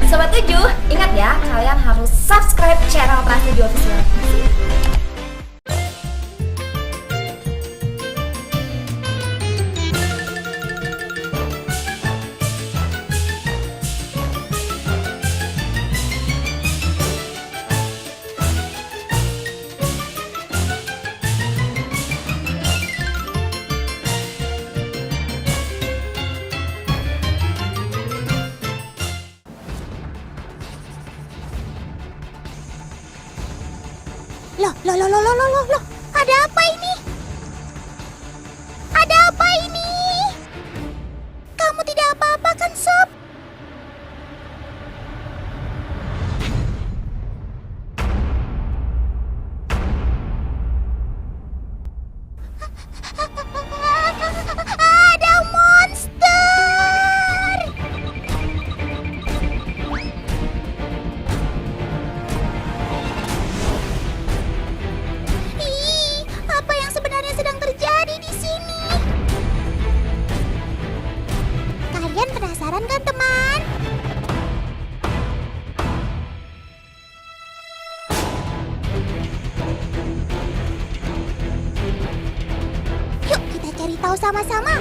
Sobat 7, ingat ya, kalian harus subscribe channel Trans 7 Official. Loh, ada apa ini? Ada apa ini? Kamu tidak apa-apa kan, Sob? Ada monster! Apa yang sebenarnya sedang terjadi di sini? Kalian penasaran kan, teman? Yuk kita cari tahu sama-sama.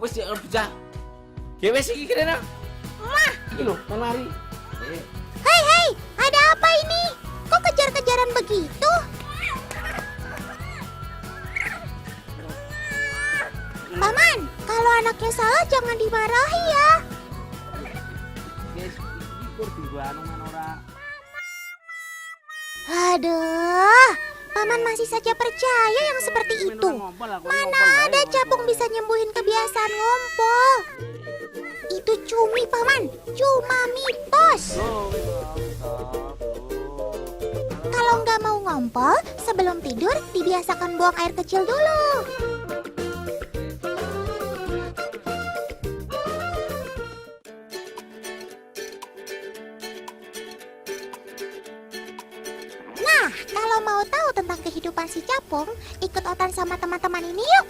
Wes ya pecah. Wes iki kene. Mah, Iki lho, nang lari. hei, ada apa ini? Kok kejar-kejaran begitu? Paman, kalau anaknya salah jangan dimarahi ya. Guys, iki kur dianu men ora. Aduh, Paman masih saja percaya yang seperti itu. Mana ada capung bisa nyembuhin kebiasaan ngompol. Itu cumi, Paman, cuma mitos. Kalau nggak mau ngompol, sebelum tidur dibiasakan buang air kecil dulu. Nah, kalau mau tahu tentang kehidupan si capung, ikut Otan sama teman-teman ini yuk.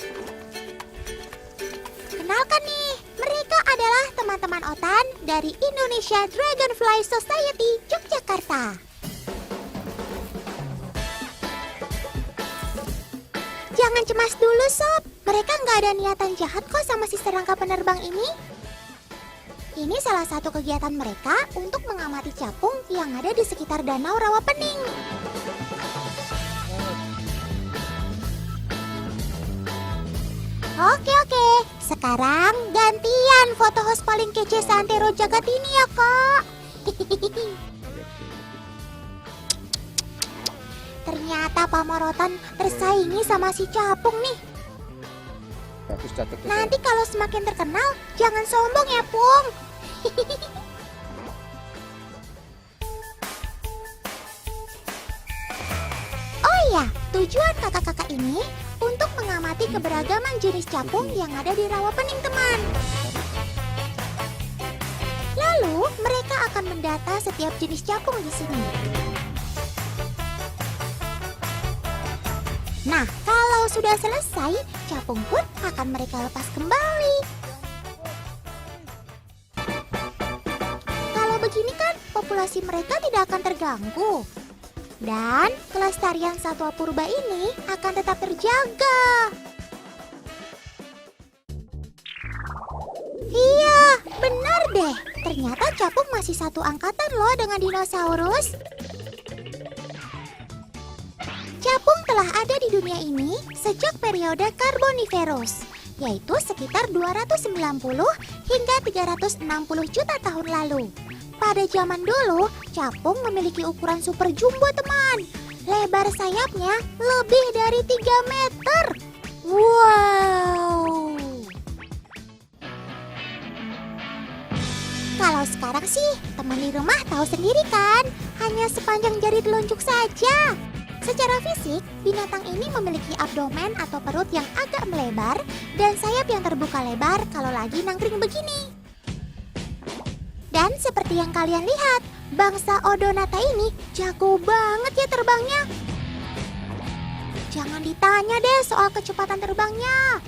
Kenalkan nih, mereka adalah teman-teman Otan dari Indonesia Dragonfly Society Yogyakarta. Jangan cemas dulu, Sob. Mereka nggak ada niatan jahat kok sama si serangga penerbang ini. Ini salah satu kegiatan mereka untuk mengamati capung yang ada di sekitar Danau Rawapening. Oke. Sekarang gantian foto host paling kece seantero jagat ini ya, Kak. Ternyata Pamorotan tersaingi sama si capung nih. Bagus catet. Nanti kalau semakin terkenal, jangan sombong ya, Pung. Oh iya, tujuan kakak-kakak ini untuk mengamati keberagaman jenis capung yang ada di Rawapening, teman. Lalu, mereka akan mendata setiap jenis capung di sini. Nah, kalau sudah selesai, capung pun akan mereka lepas kembali. Kalau begini kan, populasi mereka tidak akan terganggu. Dan kelestarian satwa purba ini akan tetap terjaga. Iya, benar deh. Ternyata capung masih satu angkatan loh dengan dinosaurus. Capung telah ada di dunia ini sejak periode Karboniferus, yaitu sekitar 290 hingga 360 juta tahun lalu. Pada zaman dulu, capung memiliki ukuran super jumbo, teman. Lebar sayapnya lebih dari 3 meter. Wow. Kalau sekarang sih, teman di rumah tahu sendiri kan, hanya sepanjang jari telunjuk saja. Secara fisik, binatang ini memiliki abdomen atau perut yang agak melebar dan sayap yang terbuka lebar kalau lagi nangkring begini. Dan seperti yang kalian lihat, bangsa Odonata ini jago banget ya terbangnya. Jangan ditanya deh soal kecepatan terbangnya.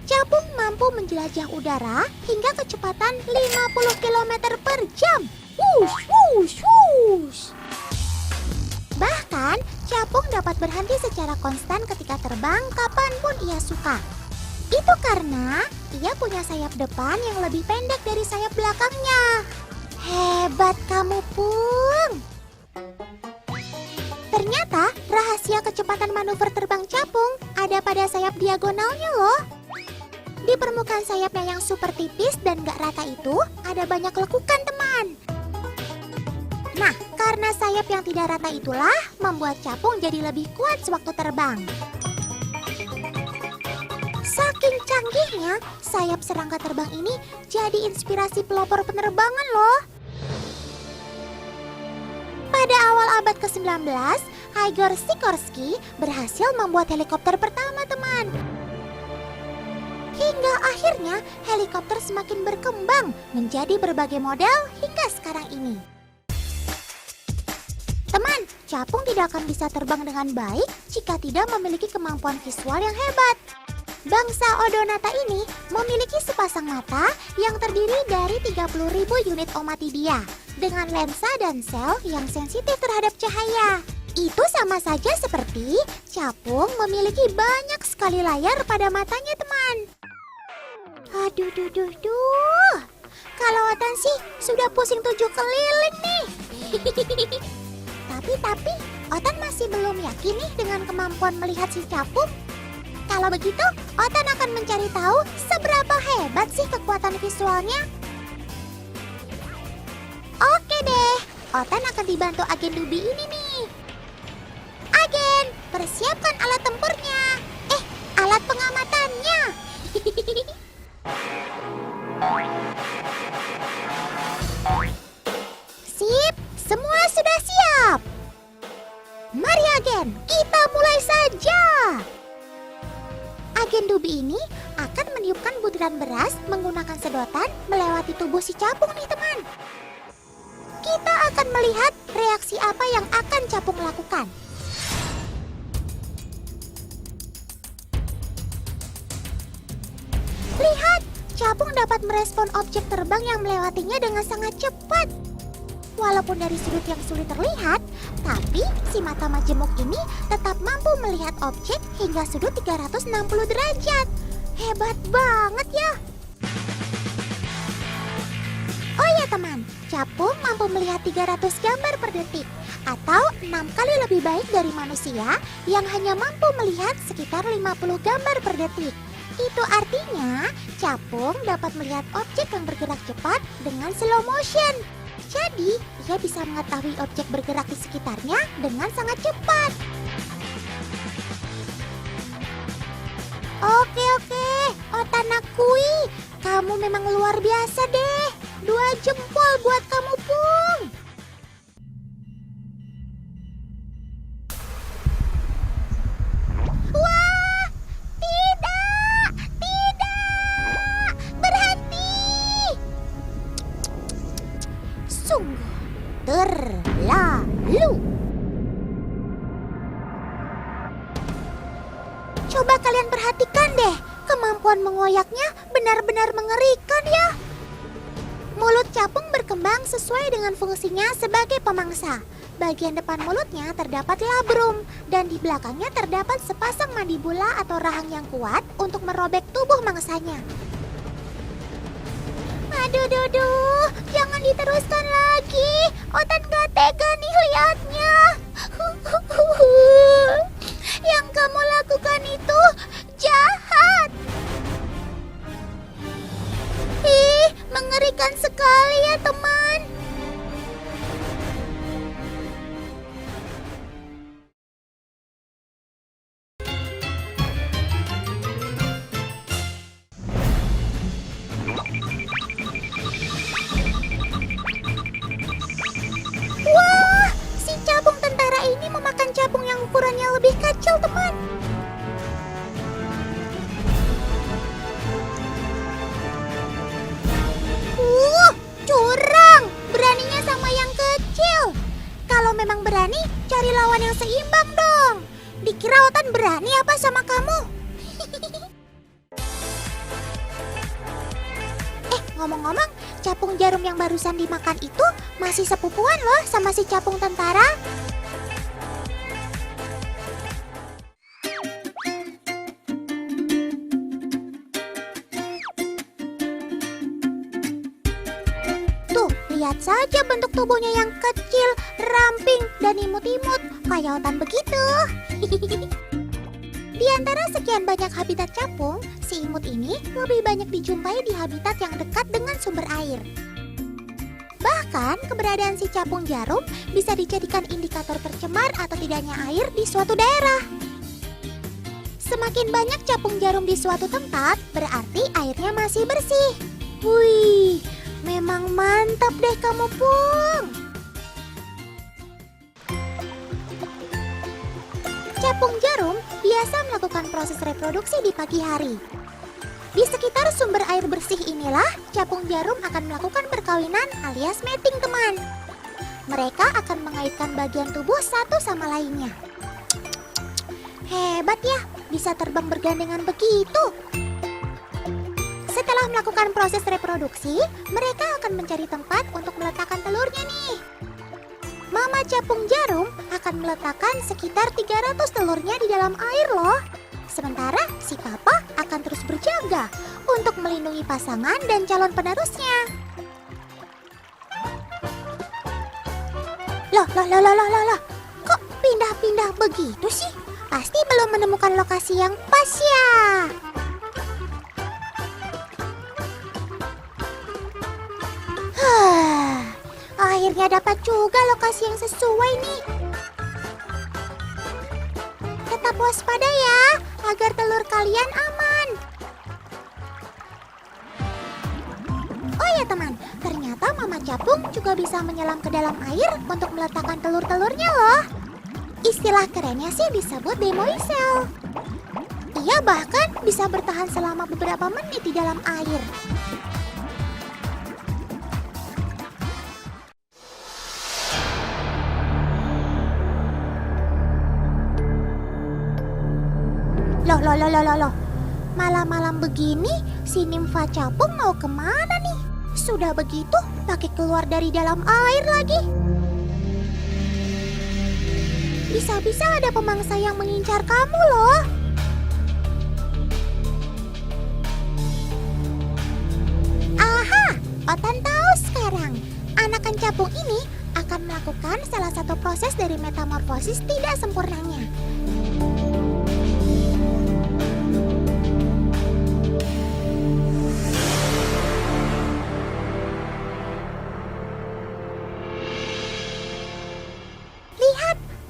Capung mampu menjelajah udara hingga kecepatan 50 km per jam. Wush, wush, wush. Bahkan, capung dapat berhenti secara konstan ketika terbang kapanpun ia suka. Itu karena ia punya sayap depan yang lebih pendek dari sayap belakangnya. Hebat kamu, Pung! Ternyata rahasia kecepatan manuver terbang capung ada pada sayap diagonalnya loh. Di permukaan sayapnya yang super tipis dan gak rata itu ada banyak lekukan, teman. Nah, karena sayap yang tidak rata itulah membuat capung jadi lebih kuat sewaktu terbang. Saking canggihnya, sayap serangga terbang ini jadi inspirasi pelopor penerbangan loh. Pada awal abad ke-19, Igor Sikorsky berhasil membuat helikopter pertama, teman. Hingga akhirnya helikopter semakin berkembang menjadi berbagai model hingga sekarang ini. Teman, capung tidak akan bisa terbang dengan baik jika tidak memiliki kemampuan visual yang hebat. Bangsa Odonata ini memiliki sepasang mata yang terdiri dari 30.000 unit ommatidia dengan lensa dan sel yang sensitif terhadap cahaya. Itu sama saja seperti capung memiliki banyak sekali layar pada matanya, teman. Aduh, kalau Otan sih sudah pusing 7 keliling nih. Tapi Otan masih belum yakin nih dengan kemampuan melihat si capung. Kalau begitu, Otan akan mencari tahu seberapa hebat sih kekuatan visualnya. Oke deh, Otan akan dibantu agen Dubi ini nih. Agen, persiapkan alat tempurnya. Alat pengamatannya. Sip, semua sudah siap. Mari agen, kita mulai saja. Agen Dubi ini akan meniupkan butiran beras menggunakan sedotan melewati tubuh si capung nih, teman. Kita akan melihat reaksi apa yang akan capung lakukan. Lihat, capung dapat merespon objek terbang yang melewatinya dengan sangat cepat. Walaupun dari sudut yang sulit terlihat, tapi si mata majemuk ini tetap mampu melihat objek hingga sudut 360 derajat. Hebat banget ya. Oh ya teman, capung mampu melihat 300 gambar per detik atau 6 kali lebih baik dari manusia yang hanya mampu melihat sekitar 50 gambar per detik. Itu artinya capung dapat melihat objek yang bergerak cepat dengan slow motion. Jadi, ia bisa mengetahui objek bergerak di sekitarnya dengan sangat cepat. Oke, Otan akui, kamu memang luar biasa deh. 2 jempol buat kamu, Pung. Wah, tidak, berhenti. Sungguh terlalu. Coba kalian perhatikan deh, kemampuan mengoyaknya benar-benar mengerikan ya. Mulut capung berkembang sesuai dengan fungsinya sebagai pemangsa. Bagian depan mulutnya terdapat labrum dan di belakangnya terdapat sepasang mandibula atau rahang yang kuat untuk merobek tubuh mangsanya. Aduh, jangan diteruskan lagi. Otan gak tega nih liatnya. Yang kamu lakukan itu jahat. Mengerikan sekali ya teman. Wah, si capung tentara ini memakan capung yang ukurannya lebih kecil, teman. Curang, beraninya sama yang kecil. Kalau memang berani, cari lawan yang seimbang dong. Di Kira Otan berani apa sama kamu? Ngomong-ngomong, capung jarum yang barusan dimakan itu masih sepupuan loh sama si capung tentara. Tuh, lihat saja bentuk tubuhnya yang kecil, ramping, dan imut-imut, kayak Otan begitu. Di antara sekian banyak habitat capung, si imut ini lebih banyak dijumpai di habitat yang dekat dengan sumber air. Bahkan, keberadaan si capung jarum bisa dijadikan indikator tercemar atau tidaknya air di suatu daerah. Semakin banyak capung jarum di suatu tempat, berarti airnya masih bersih. Wih, memang mantap deh kamu, Pung. Capung jarum biasa melakukan proses reproduksi di pagi hari. Di sekitar sumber air bersih inilah capung jarum akan melakukan perkawinan alias mating, teman. Mereka akan mengaitkan bagian tubuh satu sama lainnya. Hebat ya, bisa terbang bergandengan begitu. Setelah melakukan proses reproduksi, mereka akan mencari tempat untuk meletakkan telurnya nih. Mama capung jarum akan meletakkan sekitar 300 telurnya di dalam air loh. Sementara si papa akan terus berjaga untuk melindungi pasangan dan calon penerusnya. Loh, kok pindah-pindah begitu sih? Pasti belum menemukan lokasi yang pas ya. Akhirnya dapat juga lokasi yang sesuai nih. Tetap waspada ya, agar telur kalian aman. Oh ya teman, ternyata mama capung juga bisa menyelam ke dalam air untuk meletakkan telur-telurnya loh. Istilah kerennya sih disebut demoiselle. Ia bahkan bisa bertahan selama beberapa menit di dalam air. Loh. Malam-malam begini, si nimfa capung mau kemana nih? Sudah begitu, pakai keluar dari dalam air lagi. Bisa-bisa ada pemangsa yang mengincar kamu loh. Aha, Otan tahu sekarang. Anakan capung ini akan melakukan salah satu proses dari metamorfosis tidak sempurnanya.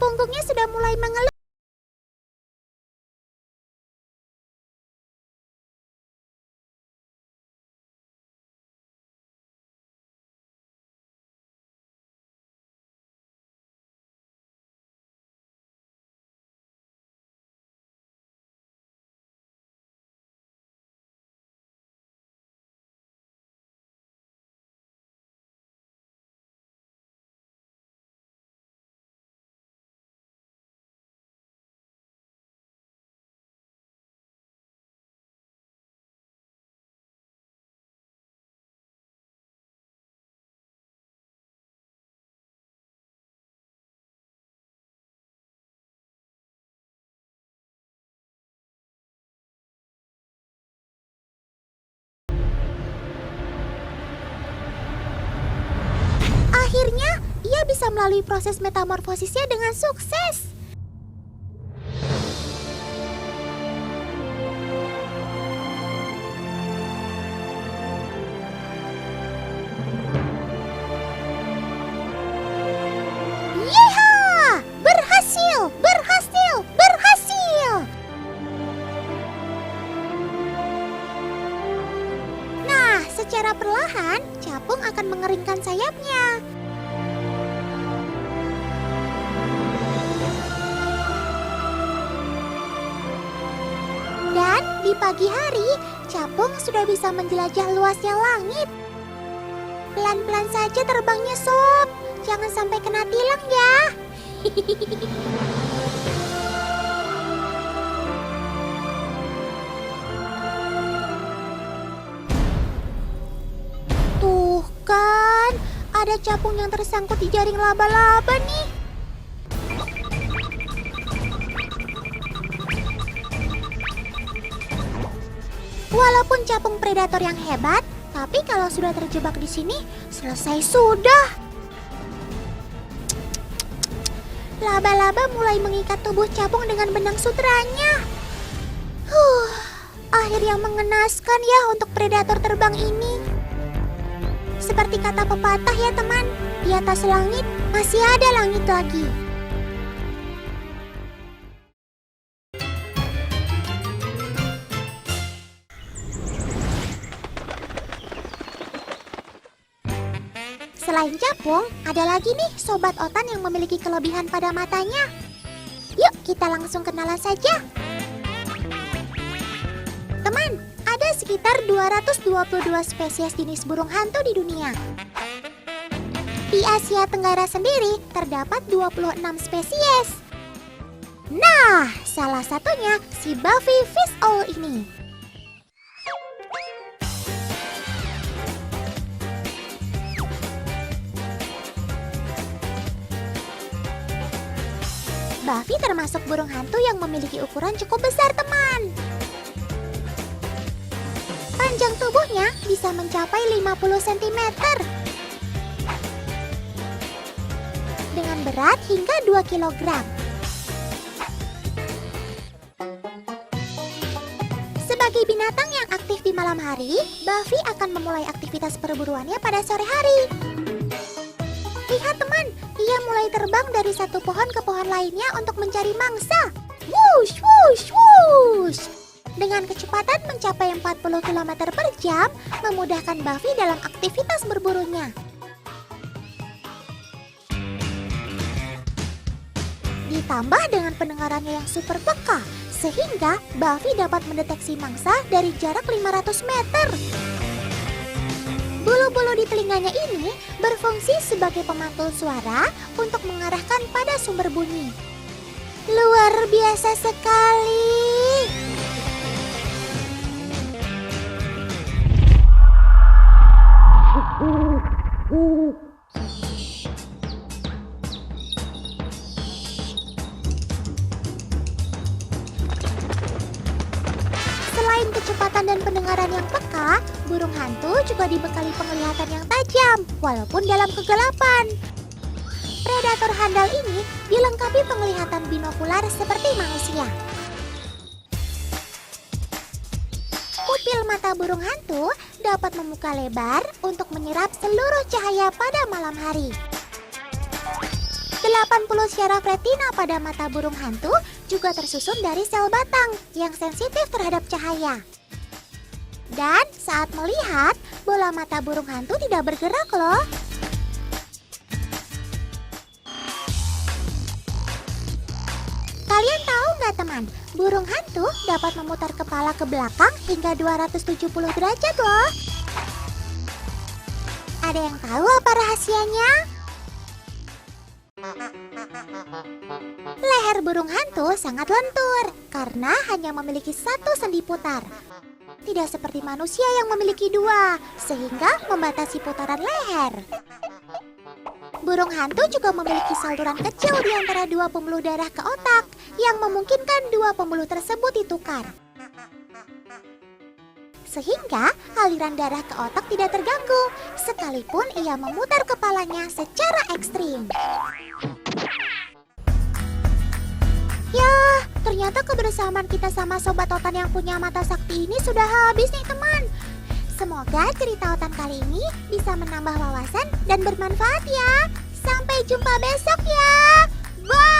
Punggungnya sudah mulai mengeluh. Akhirnya, ia bisa melalui proses metamorfosisnya dengan sukses. Yeha! Berhasil! Nah, secara perlahan, capung akan mengeringkan sayapnya. Dan di pagi hari, capung sudah bisa menjelajah luasnya langit. Pelan-pelan saja terbangnya, sob. Jangan sampai kena tilang ya. ada capung yang tersangkut di jaring laba-laba nih. Walaupun capung predator yang hebat, tapi kalau sudah terjebak di sini, selesai sudah. Laba-laba mulai mengikat tubuh capung dengan benang sutranya. Akhir yang mengenaskan ya untuk predator terbang ini. Seperti kata pepatah ya teman, di atas langit masih ada langit lagi. Selain capung, ada lagi nih sobat otan yang memiliki kelebihan pada matanya. Yuk kita langsung kenalan saja. Teman, ada sekitar 222 spesies jenis burung hantu di dunia. Di Asia Tenggara sendiri terdapat 26 spesies. Nah, salah satunya si Buffy Fish Owl ini. Buffy termasuk burung hantu yang memiliki ukuran cukup besar, teman. Panjang tubuhnya bisa mencapai 50 cm. Dengan berat hingga 2 kg. Sebagai binatang yang aktif di malam hari, Buffy akan memulai aktivitas perburuannya pada sore hari. Lihat teman, ia mulai terbang dari satu pohon ke pohon lainnya untuk mencari mangsa. Wush, wush, wush. Dengan kecepatan mencapai 40 km per jam, memudahkan Buffy dalam aktivitas berburunya. Ditambah dengan pendengarannya yang super peka, sehingga Buffy dapat mendeteksi mangsa dari jarak 500 meter. Bulu-bulu di telinganya ini berfungsi sebagai pemantul suara untuk mengarahkan pada sumber bunyi. Luar biasa sekali. Selain kecepatan dan pendengaran yang peka, burung hantu juga dibekali penglihatan yang tajam, walaupun dalam kegelapan. Predator handal ini dilengkapi penglihatan binokular seperti manusia. Pupil mata burung hantu dapat membuka lebar untuk menyerap seluruh cahaya pada malam hari. 80 syaraf retina pada mata burung hantu juga tersusun dari sel batang yang sensitif terhadap cahaya. Dan saat melihat, bola mata burung hantu tidak bergerak loh. Kalian tahu nggak teman, burung hantu dapat memutar kepala ke belakang hingga 270 derajat loh. Ada yang tahu apa rahasianya? Leher burung hantu sangat lentur karena hanya memiliki satu sendi putar. Tidak seperti manusia yang memiliki dua, sehingga membatasi putaran leher. Burung hantu juga memiliki saluran kecil di antara dua pembuluh darah ke otak yang memungkinkan dua pembuluh tersebut ditukar. Sehingga aliran darah ke otak tidak terganggu, sekalipun ia memutar kepalanya secara ekstrim. Ya, ternyata kebersamaan kita sama Sobat Otan yang punya mata sakti ini sudah habis nih teman. Semoga cerita Otan kali ini bisa menambah wawasan dan bermanfaat ya. Sampai jumpa besok ya. Bye!